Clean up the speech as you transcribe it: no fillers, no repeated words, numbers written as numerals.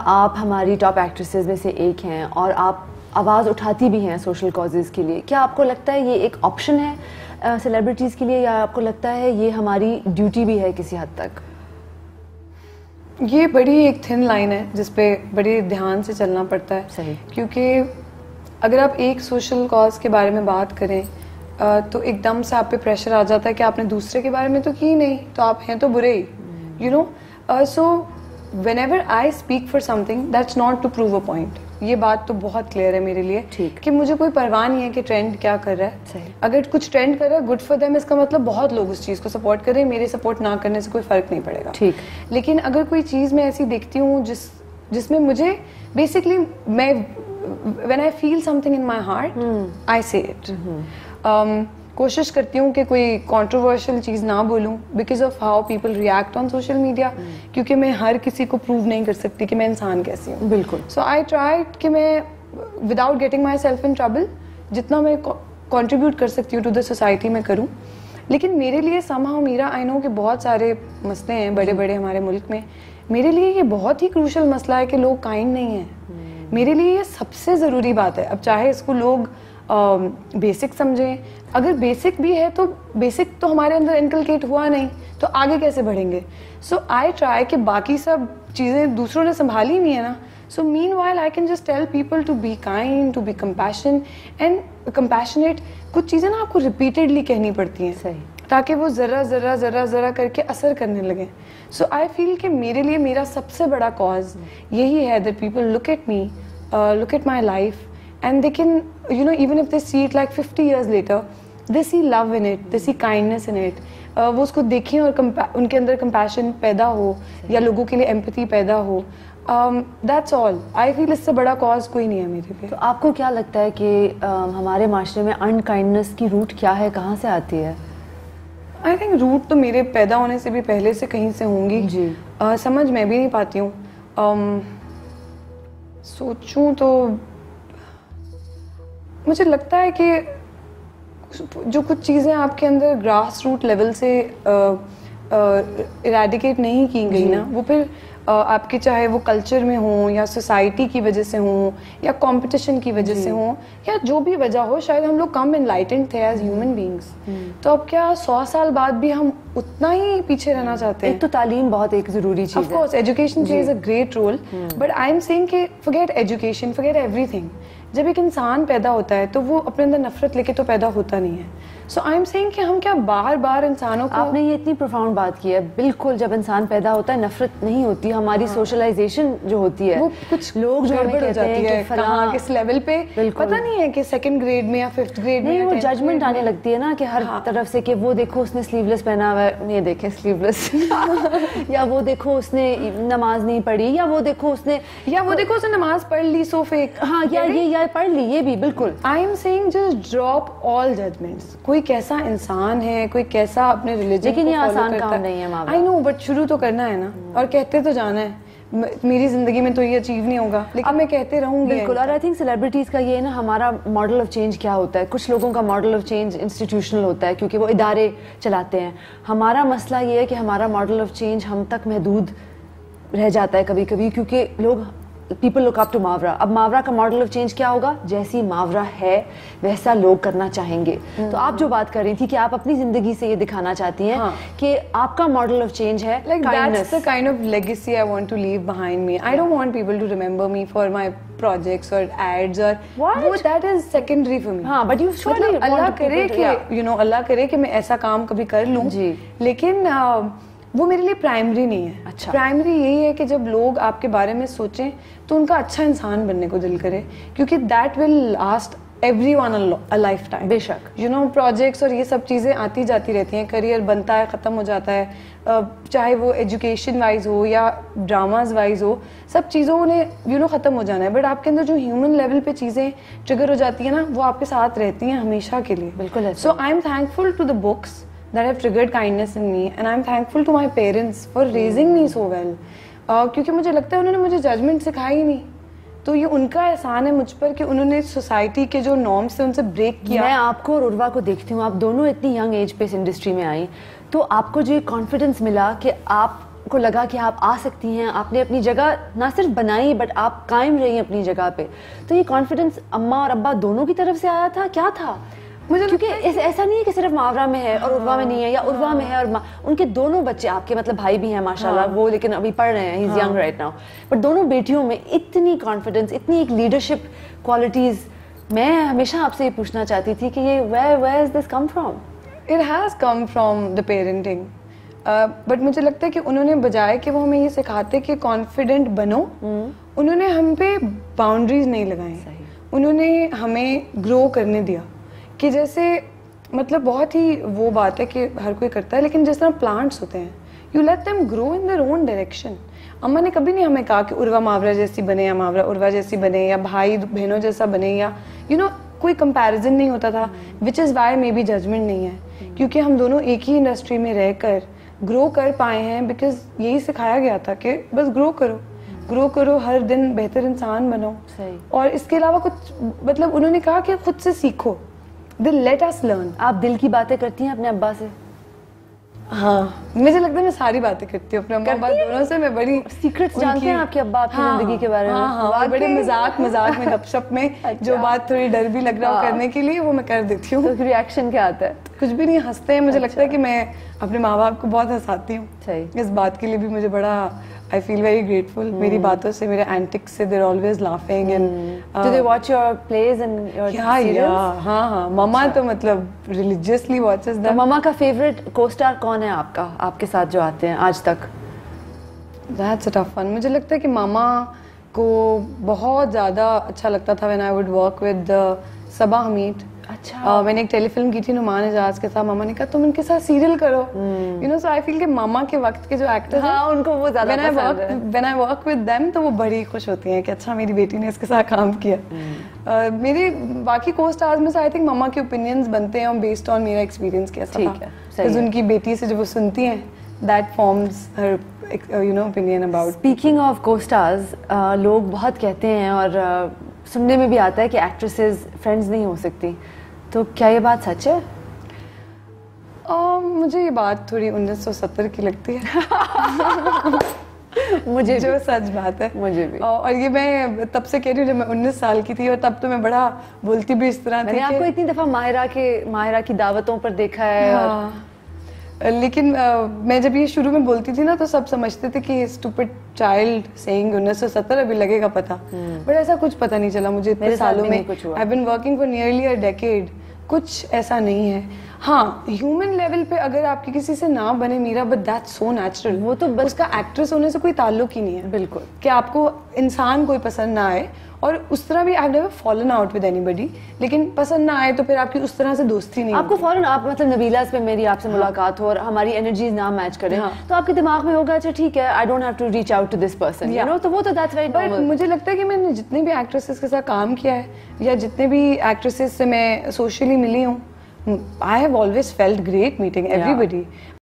آپ ہماری top actresses میں سے ایک ہیں اور آپ آواز اٹھاتی بھی ہیں سوشل کازز کے لیے. کیا آپ کو لگتا ہے یہ ایک آپشن ہے سیلیبریٹیز کے لیے, یا آپ کو لگتا ہے یہ ہماری ڈیوٹی بھی ہے کسی حد تک؟ یہ بڑی ایک تھن لائن ہے جس پہ بڑے دھیان سے چلنا پڑتا ہے. صحیح. کیونکہ اگر آپ ایک سوشل کاز کے بارے میں بات کریں تو ایک دم سے آپ پہ پریشر آ جاتا ہے کہ آپ نے دوسرے کے بارے میں تو کی نہیں, تو آپ ہیں تو برے ہی, you know. So whenever I speak for something that's not to prove a point. یہ بات تو بہت کلیئر ہے میرے لیے کہ مجھے کوئی پرواہ نہیں ہے کہ ٹرینڈ کیا کر رہا ہے. اگر کچھ ٹرینڈ کر رہا ہے گڈ فار دیم, اس کا مطلب بہت لوگ اس چیز کو سپورٹ کریں, میرے سپورٹ نہ کرنے سے کوئی فرق نہیں پڑے گا. لیکن اگر کوئی چیز میں ایسی دیکھتی ہوں جس میں مجھے بیسکلی میں when I feel something in my heart I say it. کوشش کرتی ہوں کہ کوئی کانٹروورشل چیز نہ بولوں because of how people react on social media, کیونکہ میں ہر کسی کو پروو نہیں کر سکتی کہ میں انسان کیسی ہوں. بالکل. سو آئی ٹرائی کہ میں without getting my self in trouble جتنا میں کنٹریبیوٹ کر سکتی ہوں ٹو دا سوسائٹی میں کروں. لیکن میرے لیے somehow میرا آئی نو کہ بہت سارے مسئلے ہیں بڑے بڑے ہمارے ملک میں, میرے لیے یہ بہت ہی کروشل مسئلہ ہے کہ لوگ کائنڈ نہیں ہیں. میرے لیے یہ سب سے ضروری بات ہے. اب چاہے اس کو لوگ بیسک سمجھیں, اگر بیسک بھی ہے تو بیسک تو ہمارے اندر انکلکیٹ ہوا نہیں تو آگے کیسے بڑھیں گے. سو آئی ٹرائی کہ باقی سب چیزیں دوسروں نے سنبھالی نہیں ہے نا, so meanwhile I can just tell people to be kind, to be compassionate. کچھ چیزیں نا آپ کو ریپیٹیڈلی کہنی پڑتی ہیں صحیح, تاکہ وہ ذرا ذرا ذرا ذرا کر کے اثر کرنے لگیں. سو آئی فیل کہ میرے لیے میرا سب سے بڑا کاز یہی ہے that people look at me, look at my life, and they can, you know, even if they see it like 50 years later, they see love in it, they see kindness in it. وہ اس کو دیکھیں اور ان کے اندر compassion پیدا ہو یا لوگوں کے لیے ایمپتھی پیدا ہو. That's all. آئی فیل اس سے بڑا کاز کوئی نہیں ہے میرے لیے. تو آپ کو کیا لگتا ہے کہ ہمارے معاشرے میں انکائنڈنس کی روٹ کیا ہے, کہاں سے آتی ہے؟ آئی تھنک روٹ تو میرے پیدا ہونے سے بھی پہلے سے کہیں سے ہوں گی. جی. سمجھ میں بھی نہیں پاتی ہوں. سوچوں تو مجھے لگتا ہے کہ جو کچھ چیزیں آپ کے اندر گراس روٹ لیول سے ایریڈیکیٹ نہیں کی گئی نا, وہ پھر آپ کے چاہے وہ کلچر میں ہوں یا سوسائٹی کی وجہ سے ہوں یا کمپٹیشن کی وجہ سے ہوں یا جو بھی وجہ ہو, شاید ہم لوگ کم انلائٹنڈ تھے ایز ہیومن بینگس. تو اب کیا 100 سال بعد بھی ہم اتنا ہی پیچھے رہنا چاہتے ہیں. ایک تو تعلیم بہت ایک ضروری چیز ہے. Of course education plays a great role, but I am seeing کہ forget education, forget everything. جب ایک انسان پیدا ہوتا ہے تو وہ اپنے اندر نفرت لے کے تو پیدا ہوتا نہیں ہے. سو آئی ایم سیئنگ کہ ہم کیا بار بار انسانوں کو, آپ نے یہ اتنی پروفاؤنڈ بات کی ہے. بالکل, جب انسان پیدا ہوتا ہے نفرت نہیں ہوتی, ہماری سوشلائزیشن جو ہوتی ہے وہ کچھ لوگ جو گڑبڑ ہو جاتی ہے کہاں کس لیول پہ, پتہ نہیں ہے کہ 2nd گریڈ میں یا 5th گریڈ میں. نہیں, وہ ججمنٹ آنے لگتی ہے نا کہ ہر طرف سے کہ وہ دیکھو اس نے سلیو لیس پہنا ہوا ہے, یہ دیکھیں سلیو لیس, یا وہ دیکھو اس نے نماز نہیں پڑھی, یا وہ دیکھو اس نے نماز پڑھ لی سو فیک, ہاں یا یہ پڑھ لی, یہ بھی بالکل. I am seeing just drop all judgments. کوئی کیسا انسان ہے, کوئی کیسا اپنے ریلیجن, لیکن یہ آسان کام نہیں ہے. آئی نو, بٹ شروع تو کرنا ہے نا, اور کہتے تو جانا ہے. میری زندگی میں تو یہ اچیو نہیں ہوگا, لیکن میں کہتے رہوں گی. بالکل. اور آئی تھنک سیلیبریٹیز کا یہ ہے نا, ہمارا ماڈل آف چینج کیا ہوتا ہے. کچھ لوگوں کا ماڈل آف چینج انسٹیٹیوشنل ہوتا ہے کیونکہ وہ ادارے چلاتے ہیں. ہمارا مسئلہ یہ ہے کہ ہمارا ماڈل آف چینج ہم تک محدود رہ جاتا ہے کبھی کبھی, کیونکہ لوگ پیپل لک اپ ٹو ماورا. اب ماورا کا ماڈل آف چینج کیا ہوگا؟ جیسی ماورا ہے ویسا لوگ کرنا چاہیں گے. تو آپ جو بات کر رہی تھی کہ آپ اپنی زندگی سے یہ دکھانا چاہتی ہیں کہ آپ کا ماڈل آف چینج ہے that's the kind of legacy I want to leave behind me. I don't want people to remember me for my projects or ads or what, that is secondary for me. ہاں, but you surely اللہ کرے کہ you know, اللہ کرے کہ میں ایسا کام کبھی کر لوں, لیکن وہ میرے لیے پرائمری نہیں ہے. اچھا. پرائمری یہی ہے کہ جب لوگ آپ کے بارے میں سوچیں تو ان کا اچھا انسان بننے کو دل کرے, کیونکہ that will last every one a life time. بے شک. یو نو, پروجیکٹس اور یہ سب چیزیں آتی جاتی رہتی ہیں, کریئر بنتا ہے ختم ہو جاتا ہے, چاہے وہ ایجوکیشن وائز ہو یا ڈراماز وائز ہو, سب چیزوں نے یو نو ختم ہو جانا ہے. بٹ آپ کے اندر جو ہیومن لیول پہ چیزیں ٹریگر ہو جاتی ہیں نا, وہ آپ کے ساتھ رہتی ہیں ہمیشہ کے لیے. بالکل. So I am thankful to the books that have triggered kindness in me, and I'm thankful to my parents for raising me so well. کیونکہ مجھے لگتا ہے انہوں نے مجھے ججمنٹ سکھائی ہی نہیں, تو یہ ان کا احسان ہے مجھ پر کہ انہوں نے سوسائٹی کے جو نارمس سے ان سے بریک کیا. میں آپ کو اور عروہ کو دیکھتی ہوں, آپ دونوں اتنی ینگ ایج پہ اس انڈسٹری میں آئیں, تو آپ کو جو کانفیڈنس ملا کہ آپ کو لگا کہ آپ آ سکتی ہیں, آپ نے اپنی جگہ نہ صرف بنائی بٹ آپ قائم رہی ہیں اپنی جگہ پہ, تو یہ کانفیڈنس اماں اور ابا دونوں کی طرف سے آیا تھا, کیا تھا؟ مجھے کیونکہ ایسا نہیں ہے کہ صرف ماورا میں ہے اور عروا میں نہیں ہے, یا عروا میں ہے اور ان کے دونوں بچے آپ کے مطلب بھائی بھی ہیں ماشاءاللہ, وہ لیکن ابھی پڑھ رہے ہیں, ہی از ینگ رائٹ ناؤ, بٹ دونوں بیٹیوں میں اتنی کانفیڈنس, اتنی ایک لیڈرشپ کوالٹیز. میں ہمیشہ آپ سے یہ پوچھنا چاہتی تھی کہ یہ where has this come from? It has come from the parenting. But مجھے لگتا ہے کہ انہوں نے بجائے کہ وہ ہمیں یہ سکھاتے کہ کانفیڈنٹ بنو, انہوں نے ہم پہ باؤنڈریز نہیں لگائیں, انہوں نے ہمیں گرو کرنے دیا. کہ جیسے مطلب بہت ہی وہ بات ہے کہ ہر کوئی کرتا ہے, لیکن جس طرح پلانٹس ہوتے ہیں, you let them grow in their own direction. اماں نے کبھی نہیں ہمیں کہا کہ عروا ماورا جیسی بنے یا ماورا عروا جیسی بنے, یا بھائی بہنوں جیسا بنے, یا یو نو کوئی کمپیریزن نہیں ہوتا تھا, which is why may be judgement نہیں ہے, کیونکہ ہم دونوں ایک ہی انڈسٹری میں رہ کر گرو کر پائے ہیں, بیکاز یہی سکھایا گیا تھا کہ بس گرو کرو, ہر دن بہتر انسان بنو. اور اس کے علاوہ کچھ مطلب انہوں نے کہا کہ خود سے سیکھو, دے لیٹ اس لرن. آپ دل کی باتیں کرتی ہیں اپنے ابا سے؟ ہاں, مجھے لگتا ہے میں ساری باتیں کرتی ہوں اپنے اماں ابا دونوں سے. میں بڑی سیکرٹس جانتے ہیں آپ کے ابا آپ کی زندگی کے بارے میں؟ ہاں, بڑے مذاق میں گپ شپ میں جو بات تھوڑی ڈر بھی لگ رہا ہو کرنے کے لیے وہ میں کر دیتی ہوں. تو ریئیکشن کیا آتا ہے؟ کچھ بھی نہیں, ہنستے ہیں. مجھے لگتا ہے کہ میں اپنے ماں باپ کو بہت ہنساتی ہوں. اس بات کے لیے بھی مجھے بڑا I feel very grateful. میری باتوں سے, میرے antics سے, they're always laughing and do they watch your plays and your serials? ہاں, ماما تو مطلب religiously watches them. تو ماما کا favorite co-star کون ہے آپ کا, آپ کے ساتھ جو آتے ہیں آج تک؟ That's a tough one. مجھے لگتا ہے کہ ماما کو بہت زیادہ اچھا لگتا تھا when I would work with صبا حمید. اچھا, میں نے ایک ٹیلی فلم کی تھی نعمان اعجاز کے ساتھ, ماما نے کہا تم ان کے ساتھ سیریل کرو. یو نو, سو آئی فیل کہ ماما کے وقت کے جو ایکٹرز ہیں ان کو وہ زیادہ پسند ہے. when I work with them تو وہ بڑی خوش ہوتی ہیں کہ اچھا میری بیٹی نے اس کے ساتھ کام کیا. میری باقی کو اسٹارز میں سے آئی تھنک ماما کے اوپینینس بنتے ہیں بیسڈ آن میرا ایکسپیرینس کیسا تھا, ان کی بیٹی سے جب وہ سنتی ہیں that forms her you know opinion about. Speaking of co-stars, لوگ بہت کہتے ہیں اور سننے میں بھی آتا ہے کہ ایکٹریسز فرینڈز نہیں ہو سکتی, تو کیا یہ بات سچ ہے؟ مجھے یہ بات تھوڑی 1970 کی لگتی ہے. مجھے جو سچ بات ہے مجھے بھی, اور یہ میں تب سے کہہ رہی ہوں جب میں 19 سال کی تھی, اور تب تو میں بڑا بولتی بھی اس طرح تھی. میں نے آپ کو اتنی دفعہ ماہرہ کی دعوتوں پر دیکھا ہے, لیکن میں جب یہ شروع میں بولتی تھی نا تو سب سمجھتے تھے کہ اسٹوپڈ چائلڈ سیئنگ 1970 ابھی لگے گا پتہ, بٹ ایسا کچھ پتہ نہیں چلا مجھے اتنے سالوں میں. I've been working for nearly a decade. کچھ ایسا نہیں ہے. ہاں, ہیومن لیول پہ اگر آپ کی کسی سے نہ بنے میرا, بٹ دیٹس سو نیچرل. وہ تو اس کا ایکٹریس ہونے سے کوئی تعلق ہی نہیں ہے. بالکل, کہ آپ کو انسان کوئی پسند نہ آئے, اور اس طرح بھی I've never fallen out with anybody, لیکن پسند نہ آئے تو پھر آپ کی اس طرح سے دوستی نہیں. آپ کو فوراً آپ مطلب نبیلاز پہ میری آپ سے ملاقات ہو اور ہماری انرجیز نہ میچ کریں تو آپ کے دماغ میں ہوگا اچھا ٹھیک ہے, I don't have to reach out to this person, you know, تو وہ تو that's very normal. مجھے لگتا ہے کہ میں نے جتنے بھی ایکٹریسز کے ساتھ کام کیا ہے, یا جتنے بھی ایکٹریسز سے میں سوشلی ملی ہوں, I have always felt great meeting everybody.